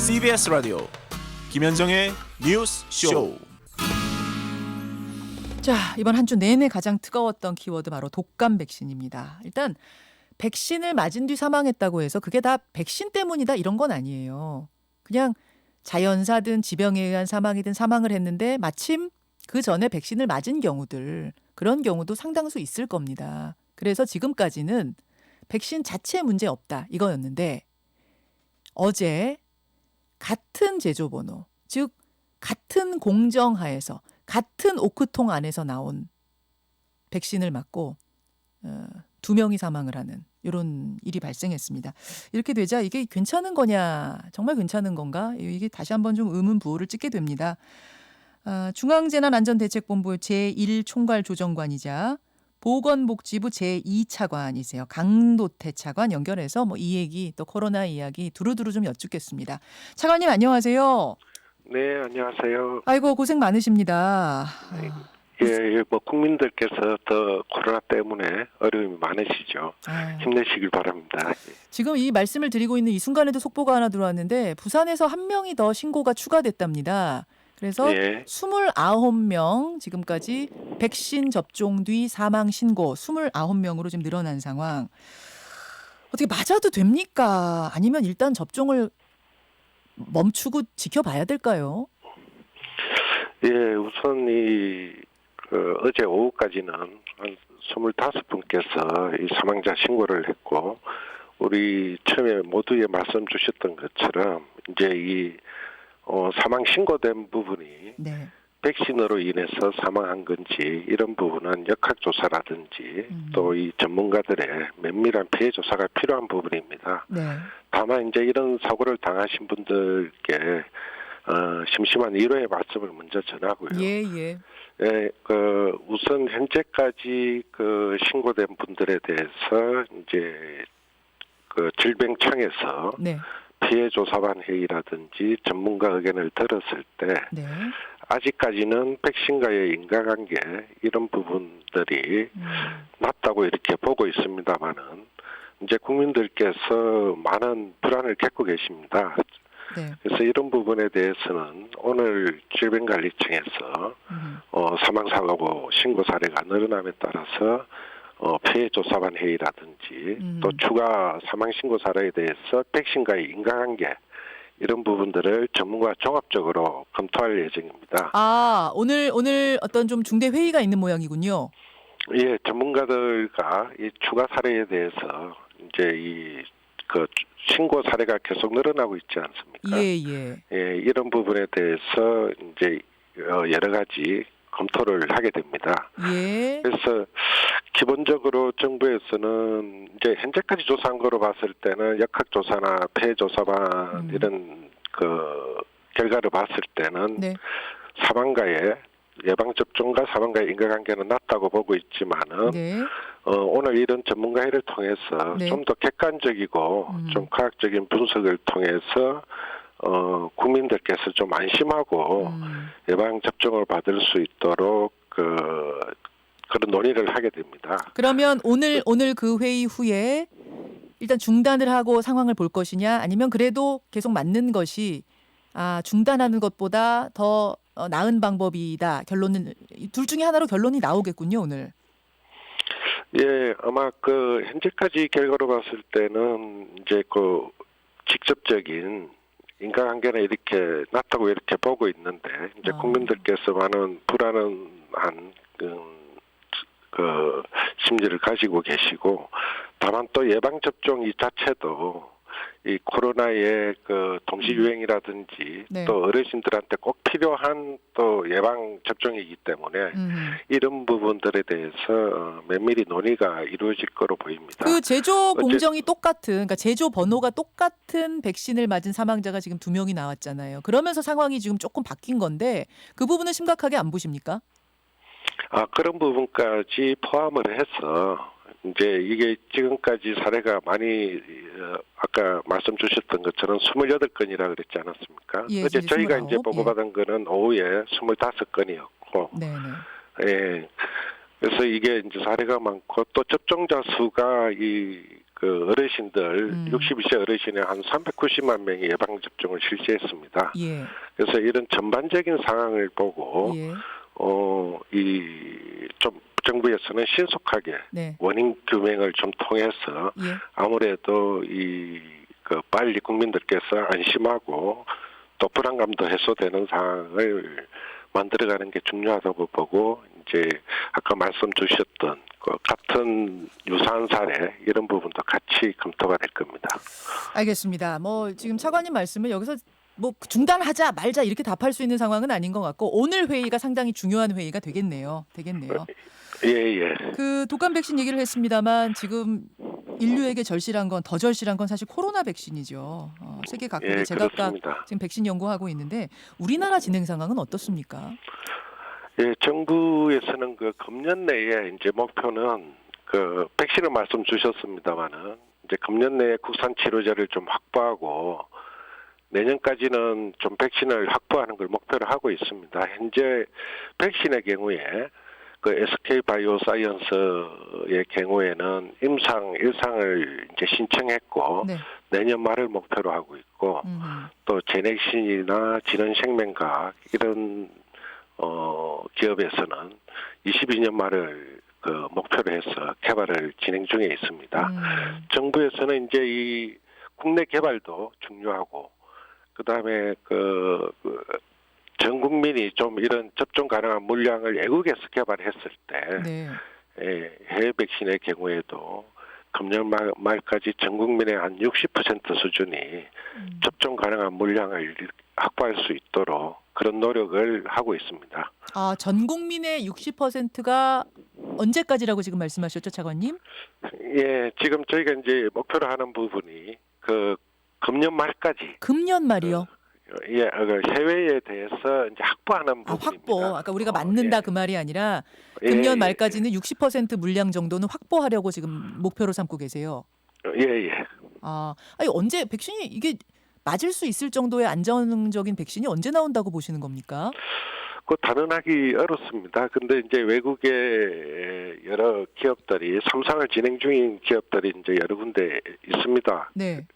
CBS 라디오 김현정의 뉴스 쇼. 자, 이번 한 주 내내 가장 뜨거웠던 키워드 바로 독감 백신입니다. 일단 백신을 맞은 뒤 사망했다고 해서 그게 다 백신 때문이다 이런 건 아니에요. 그냥 자연사든 지병에 의한 사망이든 사망을 했는데 마침 그 전에 백신을 맞은 경우들, 그런 경우도 상당수 있을 겁니다. 그래서 지금까지는 백신 자체에 문제 없다 이거였는데 어제 같은 제조번호, 즉 같은 공정하에서 같은 오크통 안에서 나온 백신을 맞고 2명이 사망을 하는 이런 일이 발생했습니다. 이렇게 되자 이게 괜찮은 거냐, 정말 괜찮은 건가? 이게 다시 한번 좀 의문부호를 찍게 됩니다. 중앙재난안전대책본부 제1총괄조정관이자 보건복지부 제2차관이세요. 강도태 차관 연결해서 이 얘기 또 코로나 이야기 두루두루 좀 여쭙겠습니다. 차관님 안녕하세요. 네, 안녕하세요. 아이고 고생 많으십니다. 예, 국민들께서 더 코로나 때문에 어려움이 많으시죠. 힘내시길 바랍니다. 지금 이 말씀을 드리고 있는 이 순간에도 속보가 하나 들어왔는데 부산에서 한 명이 더 신고가 추가됐답니다. 그래서 29명 지금까지 백신 접종 뒤 사망 신고 29명으로 지금 늘어난 상황. 어떻게 맞아도 됩니까? 아니면 일단 접종을 멈추고 지켜봐야 될까요? 예, 우선 어제 오후까지는 한 25분께서 이 사망자 신고를 했고, 우리 처음에 모두에 말씀 주셨던 것처럼 이제 이 사망 신고된 부분이 백신으로 인해서 사망한 건지 이런 부분은 역학조사라든지 또 이 전문가들의 면밀한 피해 조사가 필요한 부분입니다. 다만 이제 이런 사고를 당하신 분들께 심심한 위로의 말씀을 먼저 전하고요. 우선 현재까지 신고된 분들에 대해서 이제 질병청에서 피해조사반 회의라든지 전문가 의견을 들었을 때 아직까지는 백신과의 인과관계 이런 부분들이 낮다고 이렇게 보고 있습니다만은 이제 국민들께서 많은 불안을 겪고 계십니다. 그래서 이런 부분에 대해서는 오늘 질병관리청에서 사망사고 신고 사례가 늘어남에 따라서 피해조사반 회의라든지 또 추가 사망신고 사례에 대해서 백신과의 인과관계 이런 부분들을 전문가 종합적으로 검토할 예정입니다. 오늘 어떤 좀 중대 회의가 있는 모양이군요. 예, 전문가들과 이 추가 사례에 대해서 이제 신고 사례가 계속 늘어나고 있지 않습니까? 예, 이런 부분에 대해서 이제 여러 가지 검토를 하게 됩니다. 그래서 기본적으로 정부에서는 이제 현재까지 조사한 거로 봤을 때는 역학조사나 폐조사반 이런 결과를 봤을 때는 사망과의 예방접종과 사망과의 인과관계는 낮다고 보고 있지만은 오늘 이런 전문가회를 통해서 좀 더 객관적이고 좀 과학적인 분석을 통해서 국민들께서 좀 안심하고 예방접종을 받을 수 있도록 그런 논의를 하게 됩니다. 그러면 오늘 그 회의 후에 일단 중단을 하고 상황을 볼 것이냐, 아니면 그래도 계속 맞는 것이 중단하는 것보다 더 나은 방법이다. 결론은 둘 중에 하나로 결론이 나오겠군요, 오늘. 예, 아마 현재까지 결과로 봤을 때는 이제 직접적인 인과관계는 이렇게 낮다고 이렇게 보고 있는데 이제 국민들께서 많은 불안한 심리를 가지고 계시고, 다만 또 예방접종 이 자체도 이 코로나의 동시 유행이라든지 또 어르신들한테 꼭 필요한 또 예방 접종이기 때문에 이런 부분들에 대해서 면밀히 논의가 이루어질 거로 보입니다. 그 제조 공정이 똑같은, 그러니까 제조 번호가 똑같은 백신을 맞은 사망자가 지금 2명이 나왔잖아요. 그러면서 상황이 지금 조금 바뀐 건데 그 부분은 심각하게 안 보십니까? 그런 부분까지 포함을 해서 이제 이게 지금까지 사례가 많이 아까 말씀 주셨던 것처럼 28건이라 그랬지 않았습니까? 어제 저희가 29, 이제 보고받은 거는 오후에 25건이었고 예. 그래서 이게 이제 사례가 많고 또 접종자 수가 그 어르신들 62세 어르신의 한 390만 명이 예방 접종을 실시했습니다. 예. 그래서 이런 전반적인 상황을 보고 예. 이 좀 정부에서는 신속하게 네. 원인 규명을 좀 통해서 예. 아무래도 그 빨리 국민들께서 안심하고 또 불안감도 해소되는 상황을 만들어가는 게 중요하다고 보고 이제 아까 말씀 주셨던 그 같은 유사한 사례 이런 부분도 같이 검토가 될 겁니다. 알겠습니다. 뭐 지금 차관님 말씀을 여기서 뭐 중단하자 말자 이렇게 답할 수 있는 상황은 아닌 것 같고 오늘 회의가 상당히 중요한 회의가 되겠네요. 예. 그 독감 백신 얘기를 했습니다만 지금 인류에게 절실한 건 더 절실한 건 사실 코로나 백신이죠. 세계 각국에 제각각 그렇습니다. 지금 백신 연구하고 있는데 우리나라 진행 상황은 어떻습니까? 예, 정부에서는 그 금년 내에 이제 목표는 그 백신을 말씀 주셨습니다만은 이제 금년 내에 국산 치료제를 좀 확보하고 내년까지는 좀 백신을 확보하는 걸 목표로 하고 있습니다. 현재 백신의 경우에 그 SK 바이오사이언스의 경우에는 임상 1상을 이제 신청했고 네. 내년 말을 목표로 하고 있고 또 제넥신이나 진원생명과학 이런 기업에서는 22년 말을 그 목표로 해서 개발을 진행 중에 있습니다. 정부에서는 이제 이 국내 개발도 중요하고 그다음에 전 국민이 좀 이런 접종 가능한 물량을 외국에서 개발했을 때 네. 해외 백신의 경우에도 금년 말까지 전 국민의 한 60% 수준이 접종 가능한 물량을 확보할 수 있도록 그런 노력을 하고 있습니다. 아, 전 국민의 60%가 언제까지라고 지금 말씀하셨죠, 차관님? 예, 지금 저희가 이제 목표로 하는 부분이 그 금년 말까지. 금년 말이요? 예, 해외에 대해서 이제 확보하는 부분입니다. 확보. 아까 우리가 맞는다 그 말이 아니라 금년 말까지는 60% 물량 정도는 확보하려고 지금 목표로 삼고 계세요. 예. 아니 언제 백신이 이게 맞을 수 있을 정도의 안정적인 백신이 언제 나온다고 보시는 겁니까? 그 단언하기 어렵습니다. 근데 이제 외국의 여러 기업들이 3상을 진행 중인 기업들이 이제 여러 군데 있습니다. 네.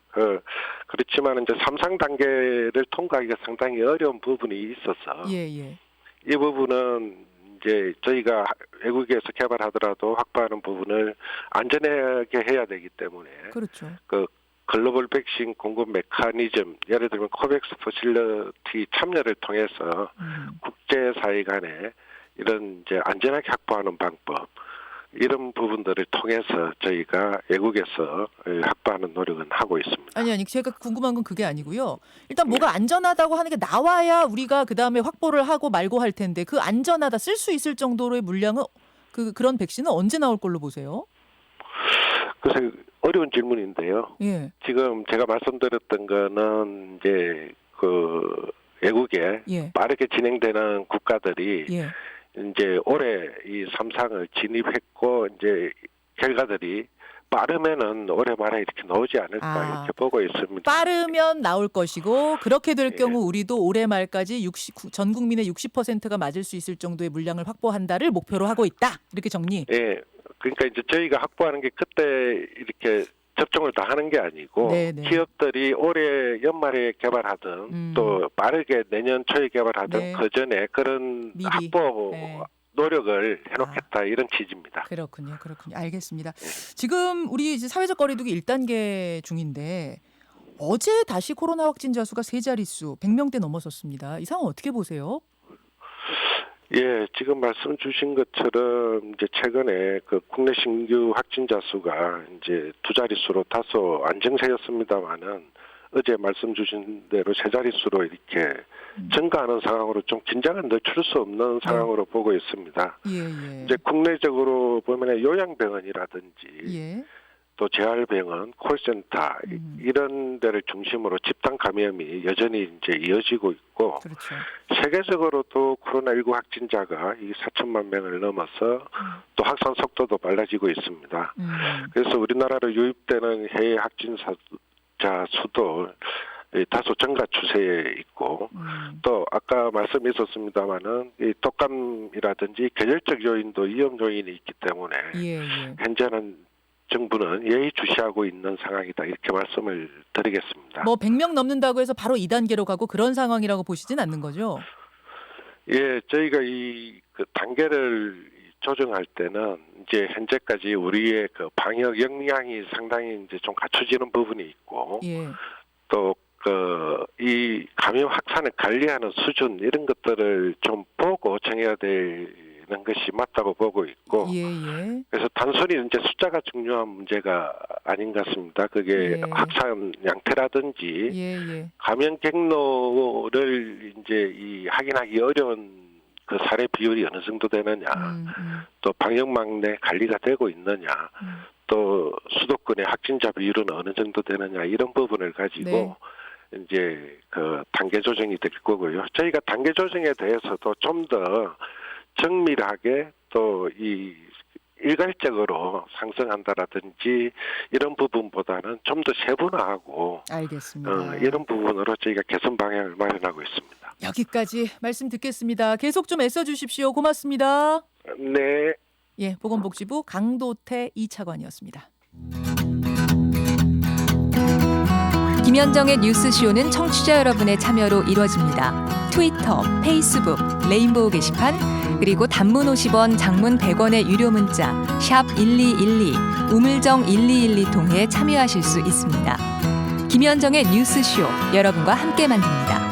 그렇지만 이제 3상 단계를 통과하기가 상당히 어려운 부분이 있어서 예. 이 부분은 이제 저희가 외국에서 개발하더라도 확보하는 부분을 안전하게 해야 되기 때문에 그렇죠. 그 글로벌 백신 공급 메커니즘 예를 들면 코백스 퍼실리티 참여를 통해서 국제사회 간에 이런 이제 안전하게 확보하는 방법 이런 부분들을 통해서 저희가 외국에서 확보하는 노력은 하고 있습니다. 아니 제가 궁금한 건 그게 아니고요. 일단 뭐가 안전하다고 하는 게 나와야 우리가 그다음에 확보를 하고 말고 할 텐데 그 안전하다 쓸 수 있을 정도로의 물량은 그런 백신은 언제 나올 걸로 보세요? 글쎄 어려운 질문인데요. 예. 지금 제가 말씀드렸던 거는 이제 그 외국에 빠르게 진행되는 국가들이 이제 올해 이 3상을 진입했고 이제 결과들이 빠르면은 올해 말에 이렇게 나오지 않을까 이렇게 보고 있습니다. 빠르면 나올 것이고 그렇게 될 경우 우리도 올해 말까지 전 국민의 60%가 맞을 수 있을 정도의 물량을 확보한다를 목표로 하고 있다. 이렇게 정리. 예. 그러니까 이제 저희가 확보하는 게 그때 이렇게 접종을 다 하는 게 아니고 기업들이 올해 연말에 개발하든 또 빠르게 내년 초에 개발하든 그 전에 그런 미리. 확보 노력을 해놓겠다 이런 취지입니다. 그렇군요. 알겠습니다. 지금 우리 이제 사회적 거리두기 1단계 중인데 어제 다시 코로나 확진자 수가 세 자릿수 100명대 넘어섰습니다. 이 상황 어떻게 보세요? 예, 지금 말씀 주신 것처럼 이제 최근에 그 국내 신규 확진자 수가 이제 두 자릿수로 다소 안정세였습니다만은 어제 말씀 주신 대로 세 자릿수로 이렇게 증가하는 상황으로 좀 긴장을 늦출 수 없는 상황으로 보고 있습니다. 이제 국내적으로 보면 요양병원이라든지 또 재활병원, 콜센터 이런 데를 중심으로 집단 감염이 여전히 이제 이어지고 있고 세계적으로도 코로나19 확진자가 이 4천만 명을 넘어서 또 확산 속도도 빨라지고 있습니다. 그래서 우리나라로 유입되는 해외 확진자 수도 다소 증가 추세에 있고 또 아까 말씀이 있었습니다마는 이 독감이라든지 계절적 요인도 위험 요인이 있기 때문에 현재는 정부는 예의주시하고 있는 상황이다 이렇게 말씀을 드리겠습니다. 뭐 100명 넘는다고 해서 바로 2단계로 가고 그런 상황이라고 보시진 않는 거죠? 예, 저희가 그 단계를 조정할 때는 이제 현재까지 우리의 그 방역 역량이 상당히 이제 좀 갖춰지는 부분이 있고 예. 또 이 감염 확산을 관리하는 수준 이런 것들을 좀 보고 정해야 되는 것이 맞다고 보고 있고 예. 그래서 단순히 이제 숫자가 중요한 문제가 아닌 것 같습니다. 그게 예. 확산 양태라든지 예. 감염 경로를 이제 확인하기 어려운 그 사례 비율이 어느 정도 되느냐, 또 방역망 내 관리가 되고 있느냐, 또 수도권의 확진자 비율은 어느 정도 되느냐 이런 부분을 가지고 네. 이제 그 단계 조정이 될 거고요. 저희가 단계 조정에 대해서도 좀 더 정밀하게 또 일괄적으로 상승한다라든지 이런 부분보다는 좀 더 세분화하고 알겠습니다. 이런 부분으로 저희가 개선 방향을 마련하고 있습니다. 여기까지 말씀 듣겠습니다. 계속 좀 애써주십시오. 고맙습니다. 네. 예, 보건복지부 강도태 2차관이었습니다. 김현정의 뉴스쇼는 청취자 여러분의 참여로 이루어집니다. 트위터, 페이스북, 레인보우 게시판, 그리고 단문 50원, 장문 100원의 유료 문자 샵 1212, 우물정 1212 통해 참여하실 수 있습니다. 김현정의 뉴스쇼, 여러분과 함께 만듭니다.